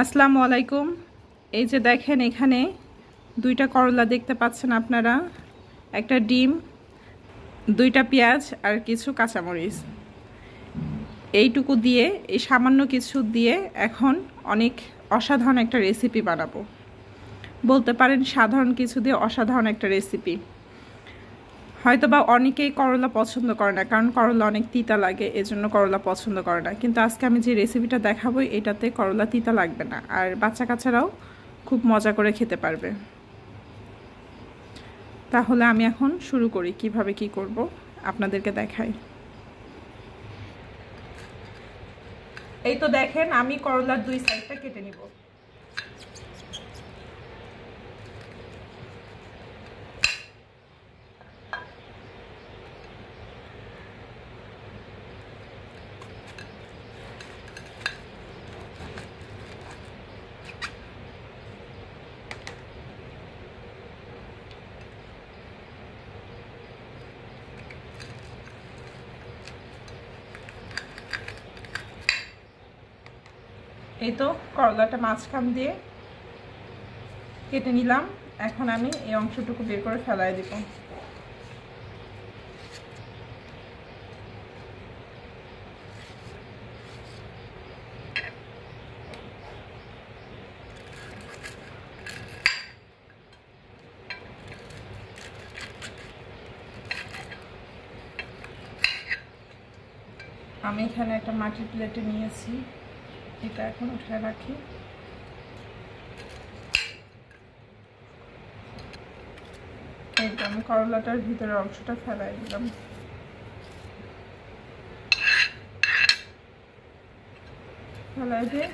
আসসালামু আলাইকুম। এই যে দেখেন এখানে দুইটা করলা দেখতে পাচ্ছেন আপনারা, একটা ডিম, দুইটা পেঁয়াজ আর কিছু কাঁচামরিচ। এইটুকু দিয়ে, এই সামান্য কিছু দিয়ে এখন অনেক অসাধারণ একটা রেসিপি বানাবো। বলতে পারেন সাধারণ কিছু দিয়ে অসাধারণ একটা রেসিপি। হয়তোবা অনেকেই করলা পছন্দ করে না, কারণ করলা অনেক তিতা লাগে, এজন্য করলা পছন্দ করে না। কিন্তু আজকে আমি যে রেসিপিটা দেখাবো এটাতে করলা তিতা লাগবে না, আর বাচ্চা কাচ্চারাও খুব মজা করে খেতে পারবে। তাহলে আমি এখন শুরু করি, কিভাবে কি করব আপনাদেরকে দেখাই। এই তো দেখেন আমি করলার দুই সাইডটা কেটে নিব। এই তো করলাটা মাঝখান দিয়ে কেটে নিলাম। এখন আমি এই অংশটুকু বের করে ফেলাই দিব। আমি এখানে একটা মাটির প্লেটে নিয়েছি, এটা এখন উঠে রাখি। আমি করলাটার ভিতরের অংশটা ফেলাই দিলাম। ফেলাই দিয়ে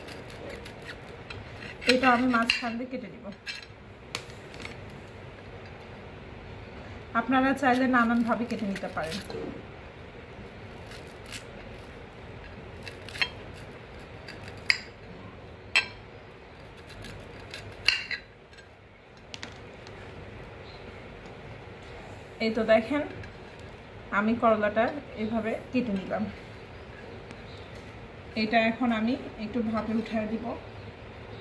এটা আমি মাঝখান দিয়ে কেটে দিব। আপনারা চাইলে নানানভাবে কেটে নিতে পারেন। এই তো দেখেন আমি করলাটা এইভাবে কেটে নিলাম। এটা এখন আমি একটু ভাপে উঠিয়ে দিব,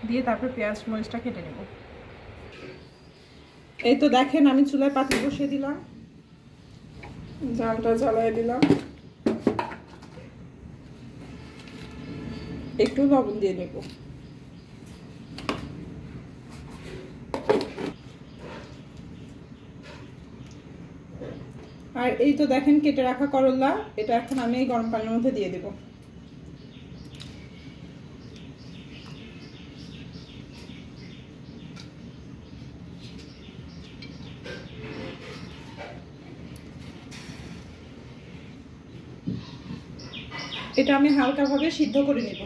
দিয়ে তারপর পেঁয়াজ মরিচটা কেটে নেব। এই তো দেখেন আমি চুলায় পাতিল বসিয়ে দিলাম, জালটা জ্বালিয়ে দিলাম, একটু লবণ দিয়ে নেব। আর এই তো দেখেন কেটে রাখা করলা, এটা এখন আমি এই গরম পানির মধ্যে দিয়ে দেব। এটা আমি হালকাভাবে সিদ্ধ করে নেব।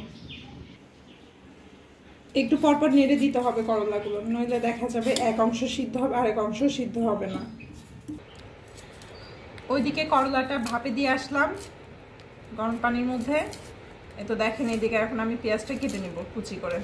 একটু পরপর নেড়ে দিতে হবে করলাগুলো, নইলে দেখা যাবে এক অংশ সিদ্ধ হবে আর এক অংশ সিদ্ধ হবে না। ওইদিকে করলাটা ভাপে দিয়ে আসলাম গরম পানির মধ্যে। এই তো দেখেন এইদিকে এখন আমি পেঁয়াজটা কেটে নেব কুচি করে।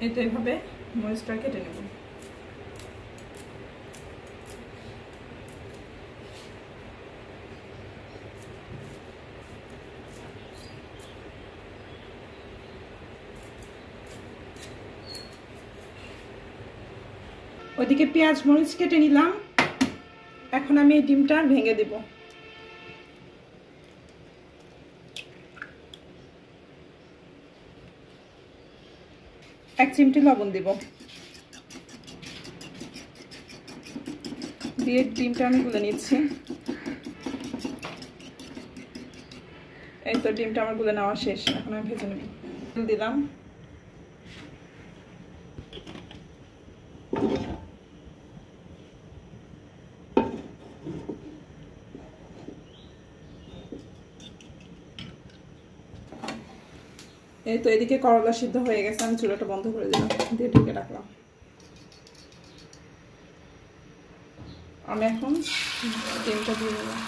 এই তো এইভাবে মরিচটা কেটে নেব। ওইদিকে পেঁয়াজ মরিচ কেটে নিলাম, এখন আমি এই ডিমটা ভেঙে দেব। এক চিমটি লবণ দেব, দিয়ে ডিমটা আমি গুলে নিচ্ছি। এই তো ডিমটা আমার গুলে নেওয়া শেষ, এখন আমি ভেজে নেব। দিলাম এই তো এদিকে করলা সিদ্ধ হয়ে গেছে, আমি চুলাটা বন্ধ করে দিলাম, দিয়ে ঢেকে রাখলাম। আমি এখন ডিমটা দিয়ে দিলাম।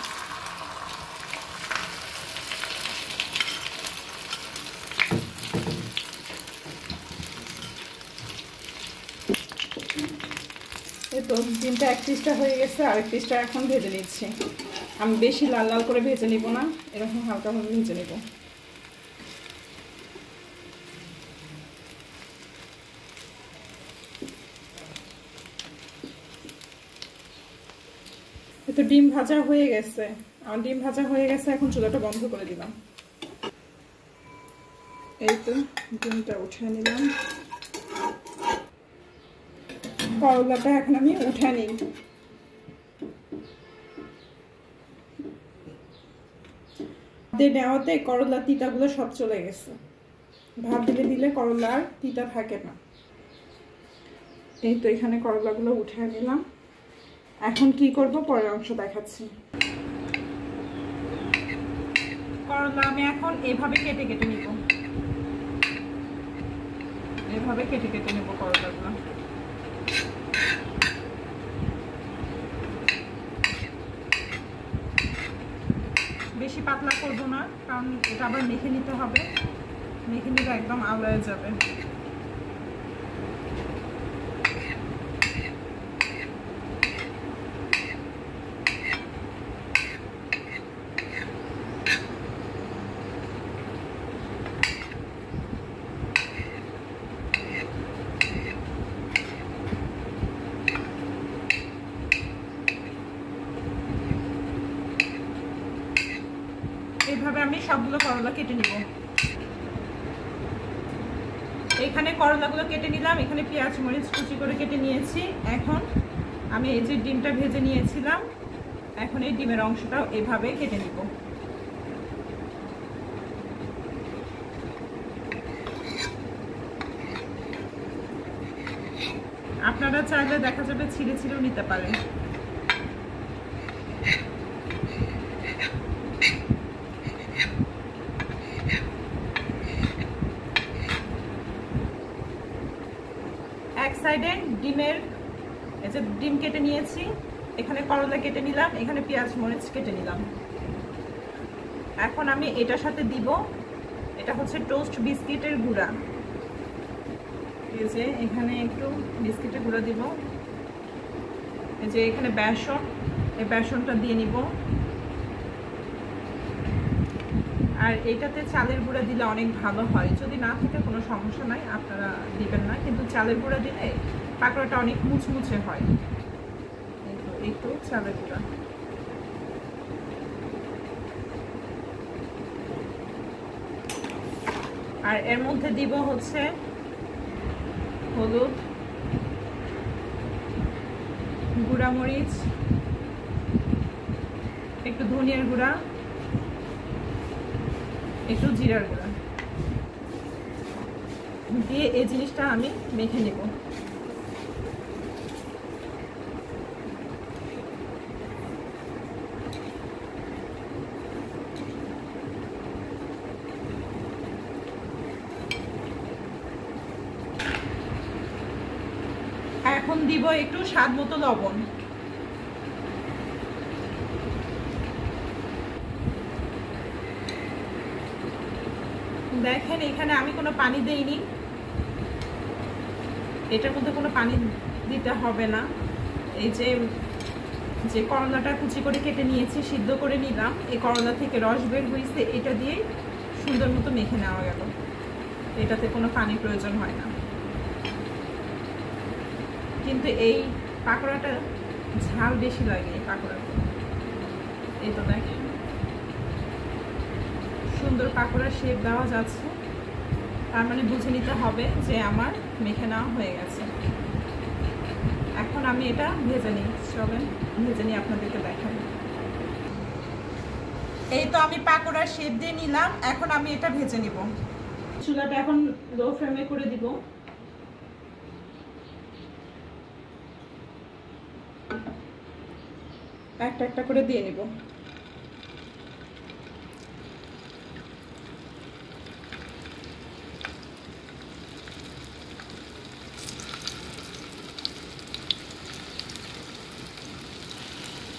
এই তো ডিমটা এক পিসটা হয়ে গেছে, আরেক পিসটা এখন ভেজে নিচ্ছি। আমি বেশি লাল লাল করে ভেজে নিব না, এরকম হালকাভাবে ভেজে নিব। এই তো ডিম ভাজা হয়ে গেছে, আমার ডিম ভাজা হয়ে গেছে, এখন চুলাটা বন্ধ করে দিলাম। এই তো ডিমটা উঠিয়ে নিলাম, করলাটা এখন আমি উঠে নিই। নেওয়াতে করলার তিতাগুলো সব চলে গেছে, ভাত দিলে দিলে করলার তিতা থাকে না। এই তো এখানে করলাগুলো উঠে নিলাম, এখন কি করব পরের অংশ দেখাচ্ছি। করলা আমি এখন এভাবে কেটে কেটে নিব, এভাবে কেটে কেটে নেব করলাগুলো। বেশি পাতলা করবো না, কারণ এটা আবার মেখে নিতে হবে, মেখে নিলে একদম আওড়ায় যাবে। এইভাবে আমি সবগুলো করলা কেটে নিব। এখানে করলাগুলো কেটে নিলাম, এখানে পেঁয়াজ মরিচ কুচি করে কেটে নিয়েছি। এখন আমি এই যে ডিমটা ভেজে নিয়েছিলাম, এখন এই ডিমের অংশটাও এভাবে কেটে নিব। আপনারা চাইলে দেখা যাবে ছিঁড়ে ছিঁড়েও নিতে পারেন। এক সাইডে ডিমের এই যে ডিম কেটে নিয়েছি, এখানে করলা কেটে নিলাম, এখানে পেঁয়াজ মরিচ কেটে নিলাম। এখন আমি এটার সাথে দিব, এটা হচ্ছে টোস্ট বিস্কিটের গুঁড়া। এই যে এখানে একটু বিস্কিটের গুঁড়া দিব, এই যে এখানে বেসন, এই বেসনটা দিয়ে নিব। আর এইটাতে চালের গুঁড়া দিলে অনেক ভালো হয়, যদি না থাকে কোনো সমস্যা নাই, আপনারা দিবেন না, কিন্তু চালের গুঁড়া দিলে পাকোড়াটা অনেক মুচমুচে হয়। একটু চালের গুঁড়া, আর এর মধ্যে দিব হচ্ছে হলুদ, গুঁড়া মরিচ, একটু ধনিয়ার গুঁড়া, একটু জিরার গুঁড়া দিয়ে এই জিনিসটা আমি মেখে নেব। এখন দিব একটু স্বাদ মতো লবণ। দেখেন এখানে আমি কোনো পানি দেইনি, এটার মধ্যে কোনো পানি দিতে হবে না। এই যে করলাটা কুচি করে কেটে নিয়েছি, সিদ্ধ করে নিলাম, এই করলা থেকে রস বের হয়েছে, এটা দিয়ে সুন্দর মতো মেখে নেওয়া গেল, এটাতে কোনো পানির প্রয়োজন হয় না। কিন্তু এই পাকোড়াটা ঝাল বেশি লাগে, এই পাকোড়াটা। এই তো দেখেন সুন্দর পাকোড়ার শেপ দেওয়া যাচ্ছে, তার মানে বুঝে নিতে হবে যে আমার মেখে নেওয়া হয়ে গেছে। এখন আমি এটা ভেজে নিই, চলেন ভেজে নিই, আপনাদেরকে দেখাবো। এই তো আমি পাকোড়ার শেপ দিয়ে নিলাম, এখন আমি এটা ভেজে নিব। চুলাটা এখন লো ফ্লেমে করে দিব। একটা একটা করে দিয়ে নিব।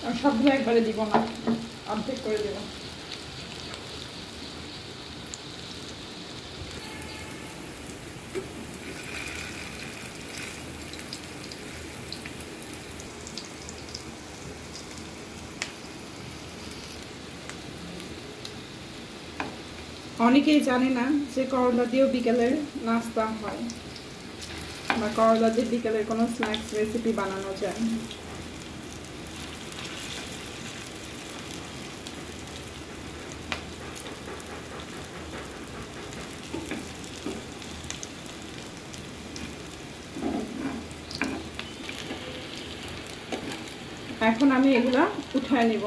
আর সবগুলো একবারে দিব না, অর্ধেক করে দেব। অনেকেই জানে না যে করলা দিয়েও বিকেলের নাস্তা হয় বা করলা দিয়ে বিকেলের কোনো স্ন্যাক্স রেসিপি বানানো যায়। এখন আমি এগুলা উঠায় নিব।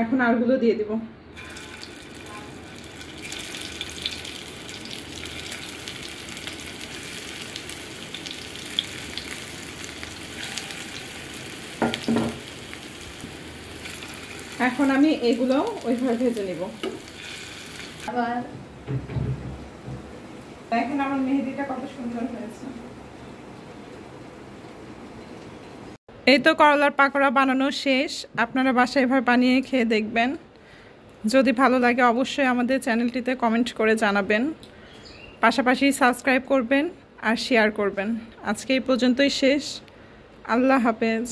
এখন আরগুলো দিয়ে দিব। এখন আমি এগুলো ওইভাবে ভেজে নিব। আবার দেখেন আমার মেহেদিটা কত সুন্দর হয়েছে। এই তো করলার পাকোড়া বানানো শেষ। আপনারা বাসায় এভাবে বানিয়ে খেয়ে দেখবেন। যদি ভালো লাগে অবশ্যই আমাদের চ্যানেলটিতে কমেন্ট করে জানাবেন, পাশাপাশি সাবস্ক্রাইব করবেন আর শেয়ার করবেন। আজকে এই পর্যন্তই শেষ। আল্লাহ হাফেজ।